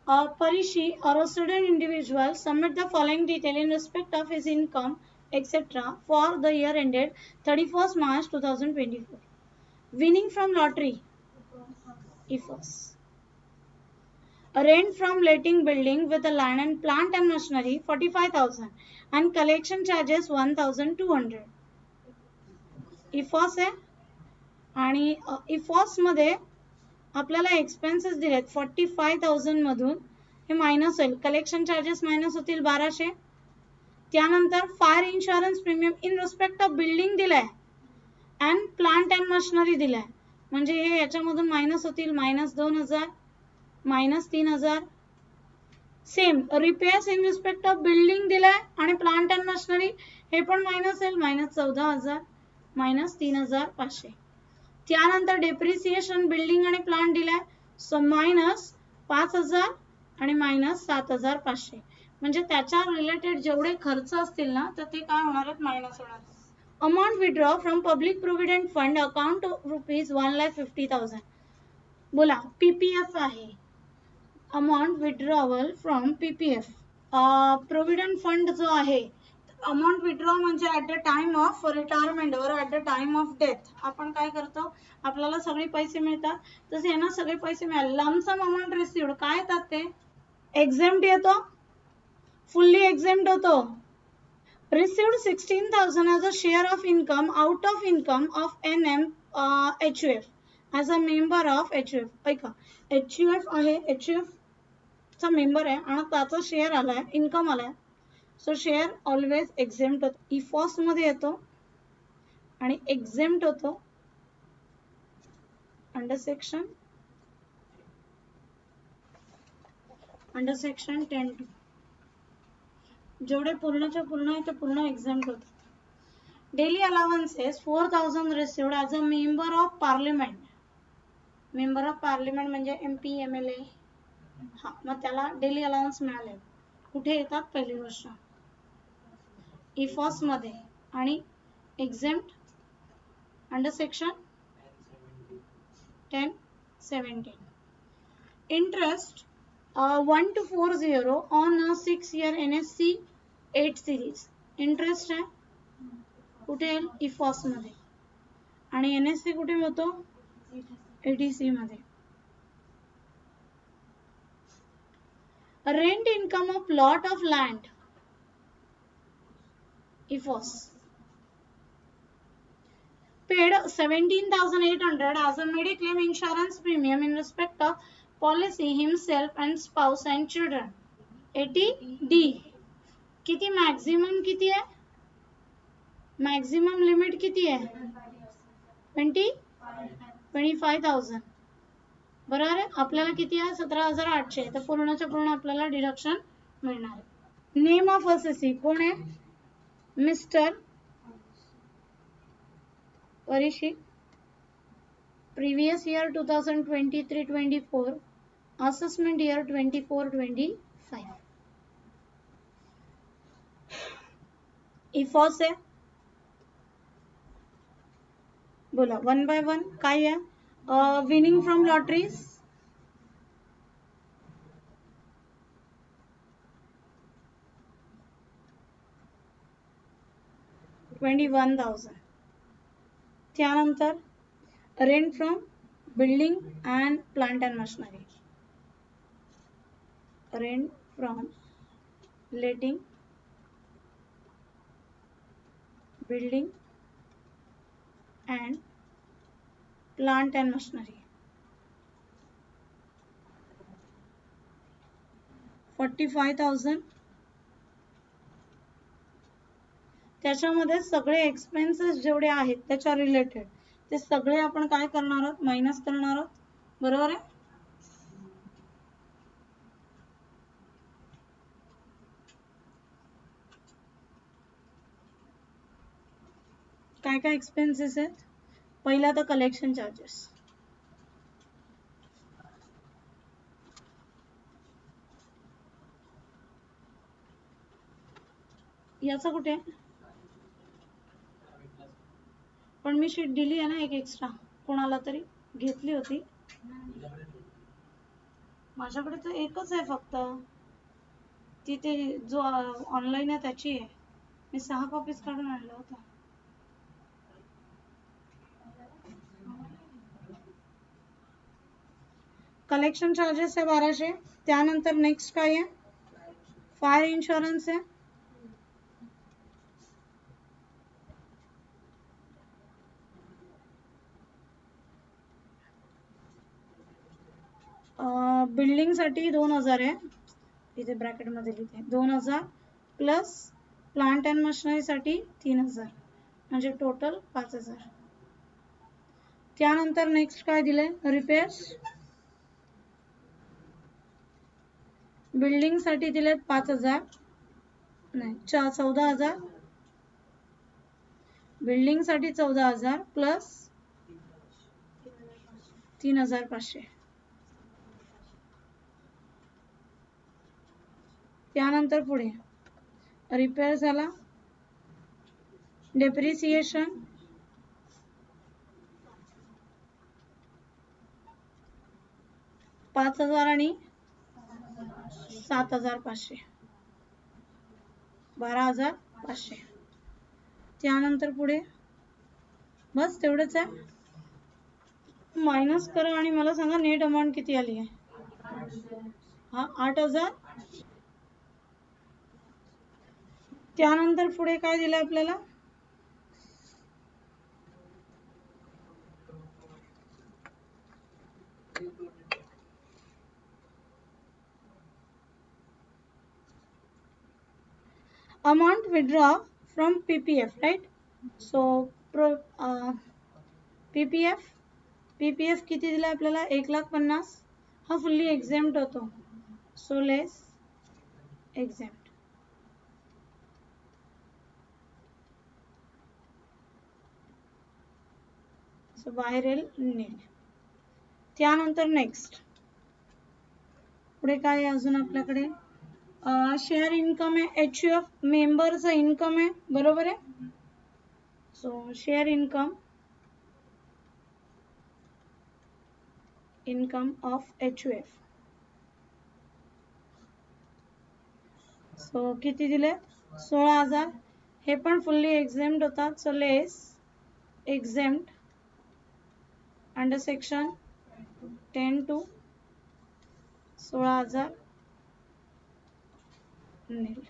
Parishi or a student individual submit the following detail in respect of his income, etc. for the year ended 31st March 2024. Winning from lottery. IFOS. Rent from letting building with a land and plant and machinery 45,000 and collection charges 1,200. IFOS आहे आणि IFOS मध्ये आपल्याला expenses दिलेत 45,000 मधून हे minus होईल. Collection charges minus होतील 1200. त्यानंतर fire insurance premium in respect of building दिलाय अँड प्लांट अँड मशिनरी दिलाय, म्हणजे हे याच्यामधून मायनस होतील -2000 -3000. Same repairs in respect of building दिलाय आणि प्लांट अँड मशिनरी हे पण मायनस होईल -14,000 -3500. त्यानंतर डेप्रिसिएशन बिल्डिंग आणि प्लांट दिलाय सो -5000 आणि -7500. म्हणजे त्याच्या रिलेटेड जेवढे खर्च असतील ना तर ते काय होणार आहेत, मायनस होणार. Amount withdraw from public provident fund account ₹1,50,000. बोला पीपीएफ आहे. Amount withdrawal from PPF provident fund जो आहे. अमाउंट विड्रॉ म्हणजे at the time of retirement और at the time of death आपण काय करतो, आपल्याला सगळे पैसे मिळतात तसे यांना सगळे पैसे मिळाले. लमसम अमाउंट रिसिव्ड काय येतात ते एक्झेम्प्ट येतो, फुल्ली एक्झेम्प्ट होतो. Received 16,000 as a share of income out of income of HUF as a member of HUF. ऐका HUF आहे, HUF चा मेंबर आहे आणि त्याचा शेअर आलाय, इन्कम आलाय, सो शेअर ऑलवेज एक्झेम्प्ट होतो. इफॉस मध्ये येतो आणि एक्झेम्प्ट होतो अंडर सेक्शन 10(2). जेवढे पूर्णच्या पूर्ण आहे ते पूर्ण एक्झेम्प्ट होतात. Daily allowances 4,000 received as a member of parliament. Member of parliament म्हणजे MP MLA, हा मग त्याला डेली अलाउन्स मिळाले. कुठे येतात, पहिली गोष्ट इफॉस मध्ये आणि exempt under section 10(17). Interest 1240 on a 6-year NSC 8 series. Interest आहे कुठे येईल, इफॉस मध्ये, आणि NSC कुठे होतो, ATC मध्ये. Rent income of lot of land इफॉस paid 17,800 as a mediclaim insurance premium in respect of policy himself and spouse and children. 80D. किती मॅक्झिमम किती आहे, मॅक्झिमम लिमिट किती आहे 25,000. बरोबर आहे. आपल्याला किती आहे 17,800, तर पूर्णच्या पूर्ण आपल्याला डिडक्शन मिळणार आहे. नेम ऑफ असेसी कोण आहे, mister Parishi. Previous year 2023-24, assessment year 24-25. इफॉस आहे, बोला 1 by 1 काय आहे. Winning from lotteries 21,000. त्यानंतर rent from building and plant and machinery, rent from letting building and plant and machinery 45,000. त्याच्यामध्ये सगळे एक्सपेन्सेस जेवढे आहेत त्याच्या रिलेटेड ते सगळे आपण काय करणार आहोत, मायनस करणार आहोत. बरोबर आहे. काय काय एक्सपेन्सेस आहेत. पहिला तर कलेक्शन चार्जेस, याचा कुठे, पण मी शीट दिली आहे ना एक एक्स्ट्रा, कोणाला तरी घेतली होती. माझ्याकडे तर एकच आहे फक्त, तिथे जो ऑनलाईन आहे त्याची आहे. मी 6 कॉपीज काढून आणलं होतं. कलेक्शन चार्जेस आहे 1200. त्यानंतर नेक्स्ट काय आहे, फायर इन्शुरन्स आहे. बिल्डिंग साठी 2000 आहे, इथे ब्रॅकेट मध्ये लिहिते 2000 प्लस प्लांट अँड मशिनरी साठी 3000, म्हणजे टोटल 5000. त्यानंतर नेक्स्ट काय दिले, रिपेअर्स. बिल्डिंग साठी दिले 5000, नाही 14000. बिल्डिंग साठी 14000 प्लस 3500. त्यानंतर पुढे रिपेअर झाला, डेप्रिसिएशन 5000 आणि 7500, 12500. त्यानंतर पुढे बस तेवढंच आहे. मायनस करा आणि मला सांगा नेट अमाऊंट किती आली आहे. हा 8000. त्यानंतर पुढे काय दिलं आपल्याला, amount withdraw from PPF, right? So PPF किती दिला आपल्याला, 1,50,000. हा फुल्ली एक्झेम्प्ट होतो, सो लेस एक्झेम्प्ट. सो बाहेर येईल नील. त्यानंतर नेक्स्ट पुढे काय आहे अजून आपल्याकडे, शेअर इन्कम आहे, HUF मेंबरचं इन्कम आहे, बरोबर आहे. So share income of HUF. So किती दिले, 16000. हे पण फुल्ली एक्झेम्प्ट होतात, so less exempt under section 10 to 16000 nil.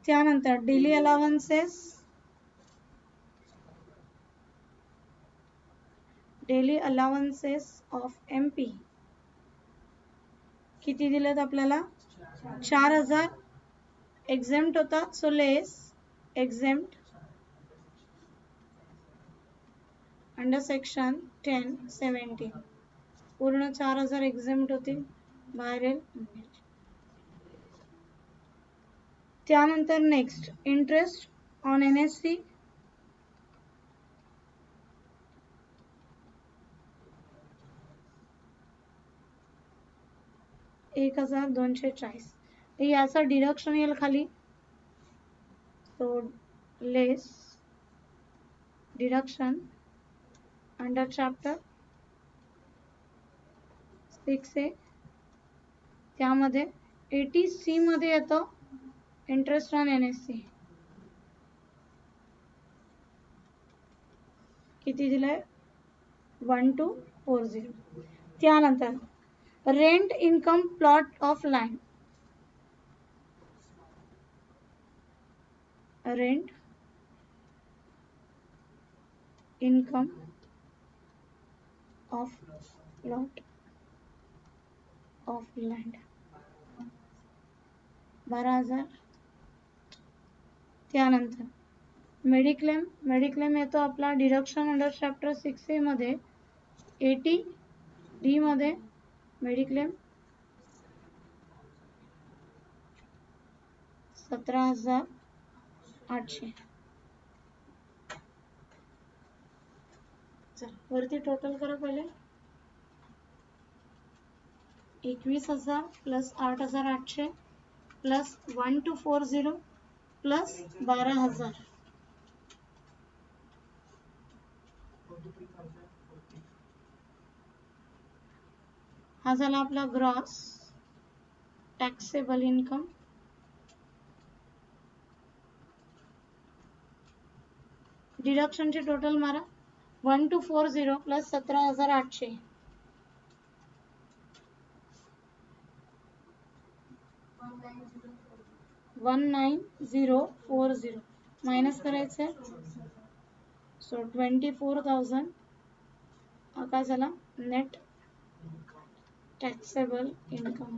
त्यानंतर daily allowances, daily allowances of MP किती दिलेत आपल्याला, 4000. एक्झेम्प्ट होतात, so less exempt under section 10-17. पूर्ण 4000 एक्झेम्प्ट होतील, बाहेर येईल. त्यानंतर नेक्स्ट इंटरेस्ट ऑन NSC, $1240. याचा डिडक्शन येईल खाली, so less deduction under chapter 6A. त्यामध्ये 80C मध्ये येतो इंटरेस्ट ऑन NSC. किती दिलंय, 1240. त्यानंतर rent income plot of land, rent income of plot of land 12000. त्यानंतर मेडिक्लेम येतो आपला डिडक्शन अंडर चॅप्टर 6A मध्ये 80D मध्ये मेडिक्लेम 17800. चल वरती टोटल करा पहिले, 21000 प्लस 8800 प्लस 1240 प्लस 12000. हा झाला आपला ग्रॉस टॅक्सेबल इन्कम. डिडक्शनची टोटल मारा. 1240 प्लस 17,800. 19,040 मायनस करायचंय. सो 24,000 काय झाला नेट टॅक्सेबल इन्कम.